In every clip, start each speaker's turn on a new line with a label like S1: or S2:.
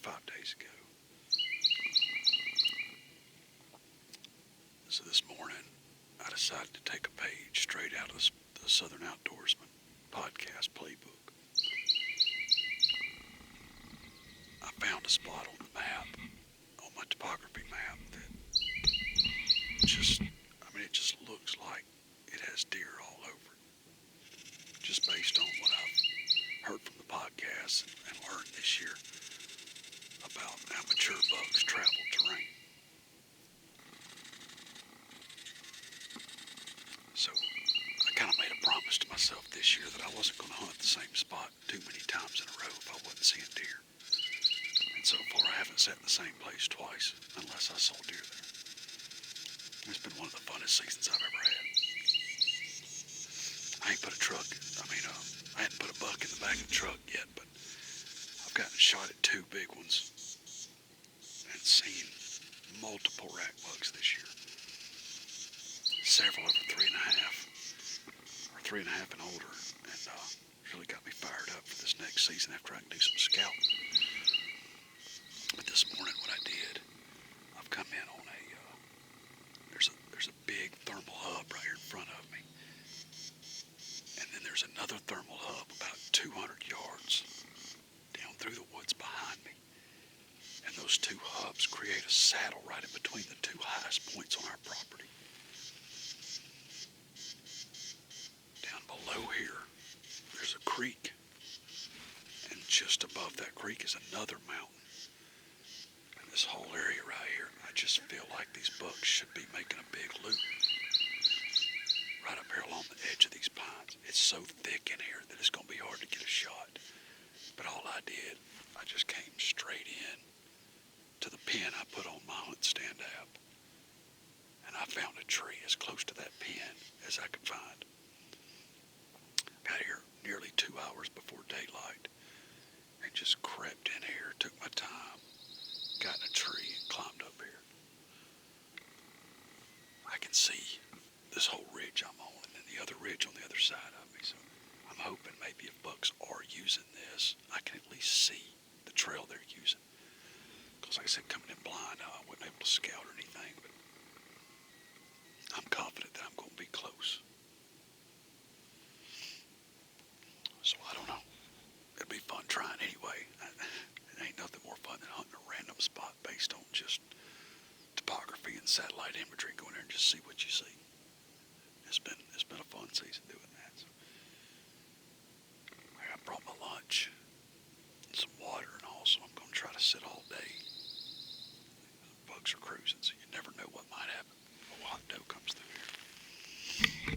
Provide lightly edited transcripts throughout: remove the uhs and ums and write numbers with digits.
S1: 5 days ago. So this morning, I decided to take a page straight out of the Southern Outdoorsman podcast playbook. I found a spot on the map, on my topography map, that it just looks like it has deer all over it. Just based on what I've heard from the podcast and learned this year about how mature bucks travel terrain. So I kind of made a promise to myself this year that I wasn't going to hunt the same spot too many times in a row if I wasn't seeing deer. And so far I haven't sat in the same place twice unless I saw deer there. It's been one of the funnest seasons I've ever had. I ain't put a truck, I hadn't put a buck in the back of the truck yet, but I've gotten shot at 2 big ones and seen multiple rack bucks this year. Several over 3.5 and older, and really got me fired up for this next season after I can do some scouting. But this morning what I did, I've come in on there's a big thermal hub right here in front of me. And then there's another thermal hub about 200 yards down through the woods behind me. And those 2 hubs create a saddle right in between the 2 highest points on our property. Down below here, there's a creek. And just above that creek is another mountain. And this whole area right here, I just feel like these bucks should be making a big loop. Right up here along the edge of these pines. It's so thick in here that it's going to be hard to get a shot. But all I did, I just came straight in to the pin I put on my hunt stand app. And I found a tree as close to that pin as I could find. Got here nearly 2 hours before daylight and just crept in here, took my time, got in a tree and climbed up here. I can see this whole ridge I'm on and then the other ridge on the other side of me. So I'm hoping maybe if bucks are using this, I can at least see the trail they're using. Because like I said, coming in blind, I wasn't able to scout or anything, but I'm confident that I'm going to be close. So I don't know. It'd be fun trying anyway. It ain't nothing more fun than hunting a random spot based on just topography and satellite imagery. Go in there and just see what you see. It's been a fun season doing that. So I brought my lunch and some water and all, so I'm going to try to sit all day. Bugs are cruising, so you never know what might happen. A hot doe comes through here.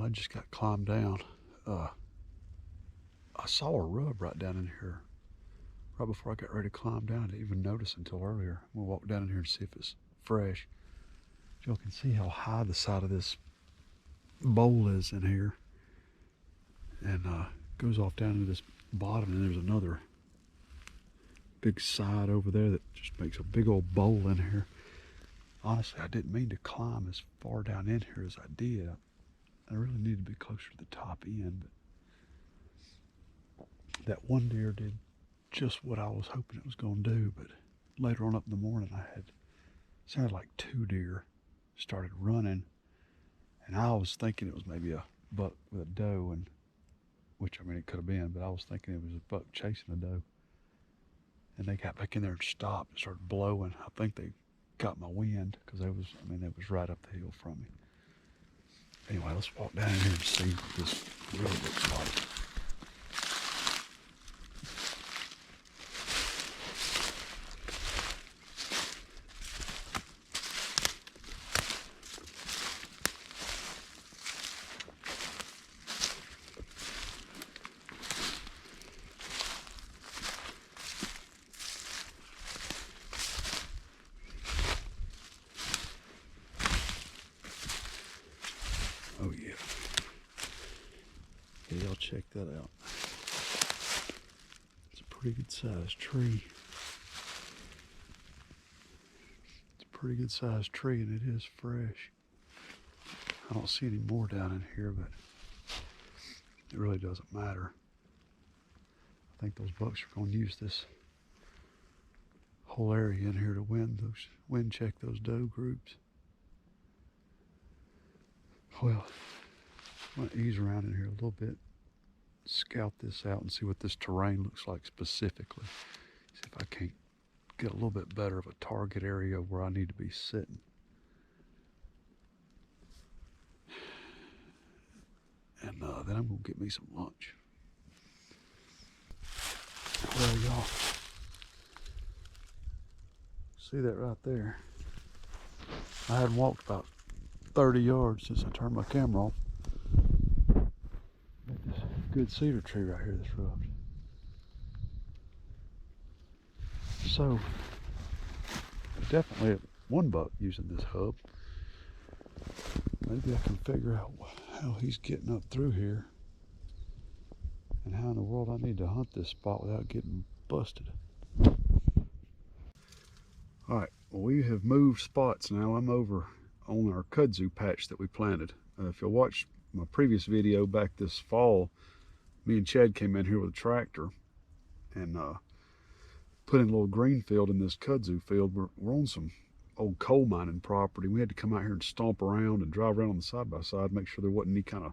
S1: I just got climbed down. I saw a rub right down in here right before I got ready to climb down. I didn't even notice until earlier. We'll walk down in here and see if it's fresh. Y'all can see how high the side of this bowl is in here. And goes off down into this bottom, and there's another big side over there that just makes a big old bowl in here. Honestly, I didn't mean to climb as far down in here as I did. I really needed to be closer to the top end, but that one deer did just what I was hoping it was going to do. But later on up in the morning, sounded like 2 deer started running, and I was thinking it was maybe a buck with a doe, and which, I mean, it could have been, but I was thinking it was a buck chasing a doe. And they got back in there and stopped and started blowing. I think they got my wind, because it was right up the hill from me. Anyway, let's walk down in here and see what this really looks like. Oh yeah. Yeah, y'all check that out. It's a pretty good sized tree. It's a pretty good sized tree, and it is fresh. I don't see any more down in here, but it really doesn't matter. I think those bucks are going to use this whole area in here to wind check those doe groups. Well, I'm going to ease around in here a little bit, scout this out and see what this terrain looks like specifically. See if I can't get a little bit better of a target area where I need to be sitting. And then I'm going to get me some lunch. Well, y'all, see that right there? I hadn't walked about 30 yards since I turned my camera off. Got this good cedar tree right here that's rubbed. So, definitely one buck using this hub. Maybe I can figure out how he's getting up through here and how in the world I need to hunt this spot without getting busted. Alright, well, we have moved spots now. I'm over on our kudzu patch that we planted. If you'll watch my previous video back this fall, me and Chad came in here with a tractor and put in a little green field in this kudzu field. We're on some old coal mining property. We had to come out here and stomp around and drive around on the side-by-side, make sure there wasn't any kind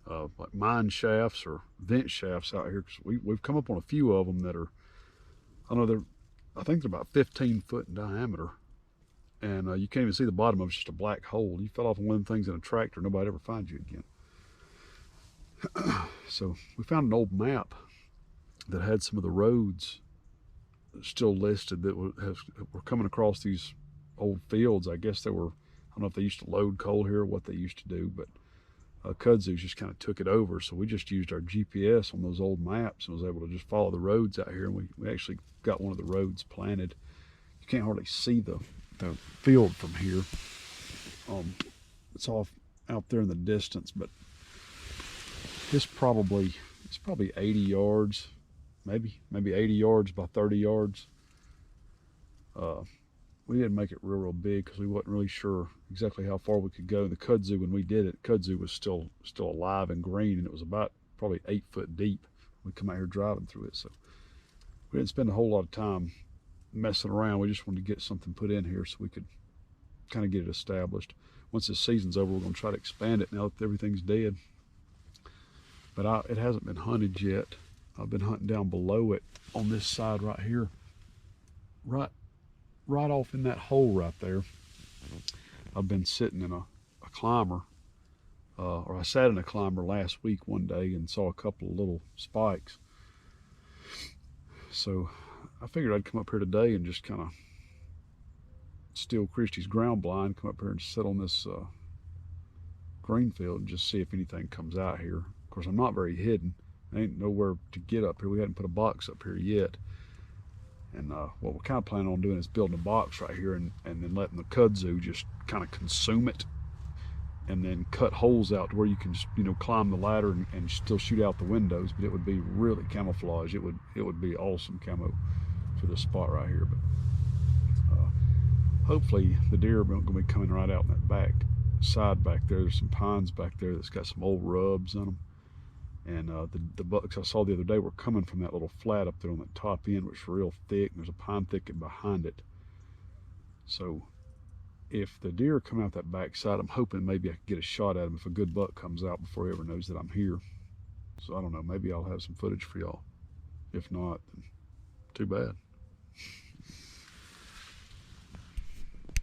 S1: of like mine shafts or vent shafts out here, because we've come up on a few of them that are, I think they're about 15 foot in diameter, and you can't even see the bottom of it. It's just a black hole. You fell off on one of them things in a tractor, nobody ever finds you again. So we found an old map that had some of the roads still listed that were coming across these old fields. I guess they were, I don't know if they used to load coal here or what they used to do, but kudzu just kind of took it over. So we just used our GPS on those old maps and was able to just follow the roads out here. And we actually got one of the roads planted. You can't hardly see the field from here. It's off out there in the distance, but it's probably 80 yards, maybe 80 yards by 30 yards. We didn't make it real big because we wasn't really sure exactly how far we could go. The kudzu, when we did it, kudzu was still alive and green, and it was about probably 8 foot deep. We come out here driving through it, so we didn't spend a whole lot of time messing around. We just wanted to get something put in here so we could kind of get it established. Once this season's over, we're going to try to expand it now that everything's dead. But it hasn't been hunted yet. I've been hunting down below it on this side right here, right off in that hole right there. I've been sitting in a climber, or I sat in a climber last week one day and saw a couple of little spikes. So I figured I'd come up here today and just kind of steal Christy's ground blind, come up here and sit on this Greenfield and just see if anything comes out here. Of course, I'm not very hidden. There ain't nowhere to get up here. We hadn't put a box up here yet. And what we're kind of planning on doing is building a box right here and then letting the kudzu just kind of consume it, and then cut holes out to where you can just, climb the ladder and still shoot out the windows. But it would be really camouflage. It would be awesome camo for this spot right here. But hopefully the deer are going to be coming right out in that back side back there. There's some pines back there that's got some old rubs on them. And the bucks I saw the other day were coming from that little flat up there on that top end, which is real thick, and there's a pine thicket behind it. So if the deer come out that back side, I'm hoping maybe I can get a shot at them if a good buck comes out before he ever knows that I'm here. So I don't know, maybe I'll have some footage for y'all. If not, then too bad.